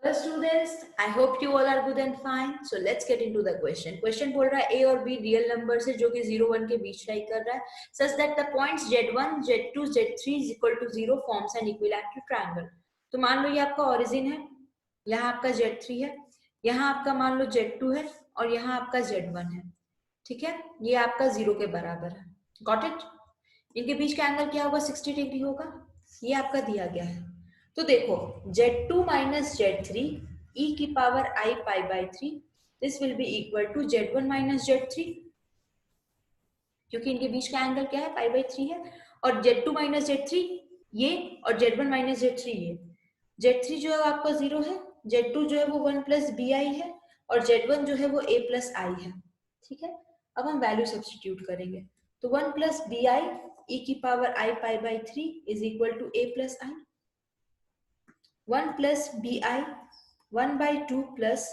Well, students, I hope you all are good and fine. So let's get into the question. Question बोल रहा है A और B real number से जो कि 0 1 के बीच लाई कर रहा है, such that the points Z1, Z2, Z3 is equal to 0 forms an equilateral triangle. तो मान लो ये आपका origin है, यहाँ आपका Z3 है, यहाँ आपका मान लो Z2 है और यहाँ आपका Z1 है. ठीक है, ये आपका 0 के बराबर है. Got it? इनके बीच का एंगल क्या होगा? 60 डिग्री होगा. ये आपका दिया गया है. तो देखो Z2 माइनस Z3 e की power I pi by 3 this will be equal to Z1 minus Z3, क्योंकि इनके बीच का एंगल क्या है? पाई बाई 3 है. और Z2 माइनस Z3 ये और Z1 माइनस Z3 ये. Z3 जो है आपका 0 है, Z2 जो है वो 1 प्लस BI है और Z1 जो है वो A प्लस I है. ठीक है, अब हम वैल्यू सब्स्टिट्यूट करेंगे. तो 1 प्लस BI e की power I pi by 3 is equal to A plus I. 1 plus BI 1 by 2 plus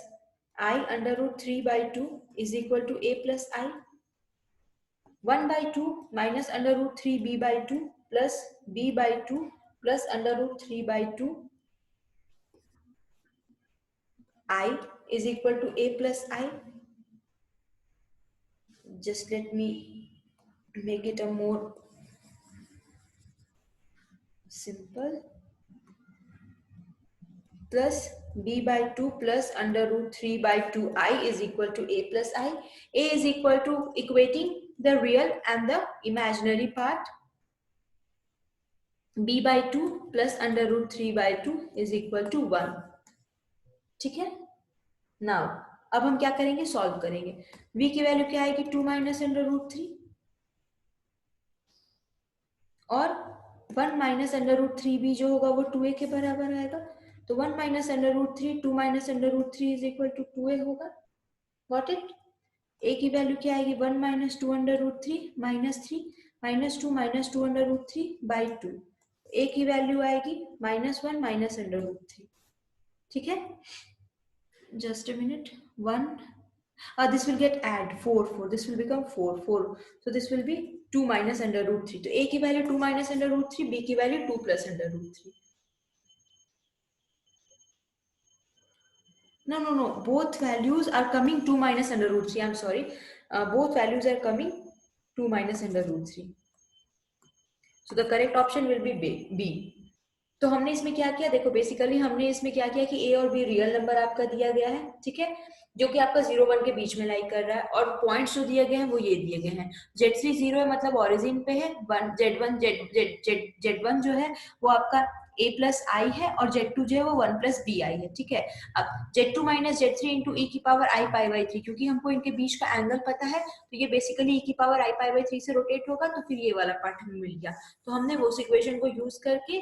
I under root 3 by 2 is equal to A plus I. 1 by 2 minus under root 3 B by 2 plus B by 2 plus under root 3 by 2 I is equal to A plus I. Just let me make it a more simple. Plus B by 2 plus under root 3 by 2I is equal to A plus I. A is equal to equating the real and the imaginary part. B by 2 plus under root 3 by 2 is equal to 1. ठीक है. Now अब हम क्या करेंगे? Solve करेंगे. V की value क्या आएगी? 2 माइनस अंडर रूट 3 और 1 माइनस अंडर रूट 3B जो होगा वो 2A के बराबर आएगा. तो 1 minus under root 3 2 minus under root 3 is equal to 2A होगा. Got it. A की वैल्यू क्या आएगी? 1 minus 2 under root 3 minus 3 minus 2 under root 3 by 2. A की वैल्यू आएगी -1 माइनस अंडर रूट 3. ठीक है, just a minute. 1 this will get add 4 this will become 4 so this will be 2 minus under root 3. तो A की value 2 minus under root 3, B की value 2 plus under root 3. No, both values are coming 2 minus under root 3. I'm sorry, both values are coming 2 minus under root 3. So the correct option will be B. तो हमने इसमें क्या किया? देखो basically हमने इसमें क्या किया कि A और B रियल नंबर आपका दिया गया है. ठीक है, जो कि आपका 0 1 के बीच में लाई कर रहा है और पॉइंट्स जो दिए गए हैं वो ये दिए गए हैं. Z3 0 है मतलब ओरिजिन पे है. Z1 जो है वो आपका A प्लस I है और Z2 जो है वो 1 प्लस BI है. ठीक है, अब Z2 minus Z3 into E की पावर I पाई बाई 3, क्योंकि हमको इनके बीच का एंगल पता है तो ये बेसिकली E की पावर I पाई बाई 3 से रोटेट होगा. तो फिर ये वाला पार्ट हमें मिल गया. तो हमने वो इक्वेशन को यूज करके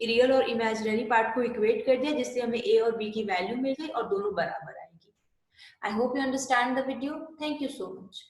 रियल और इमेजिनरी पार्ट को इक्वेट कर दिया, जिससे हमें A और B की वैल्यू मिल गई और दोनों बराबर आएगी. I hope you understand the video. Thank you so much.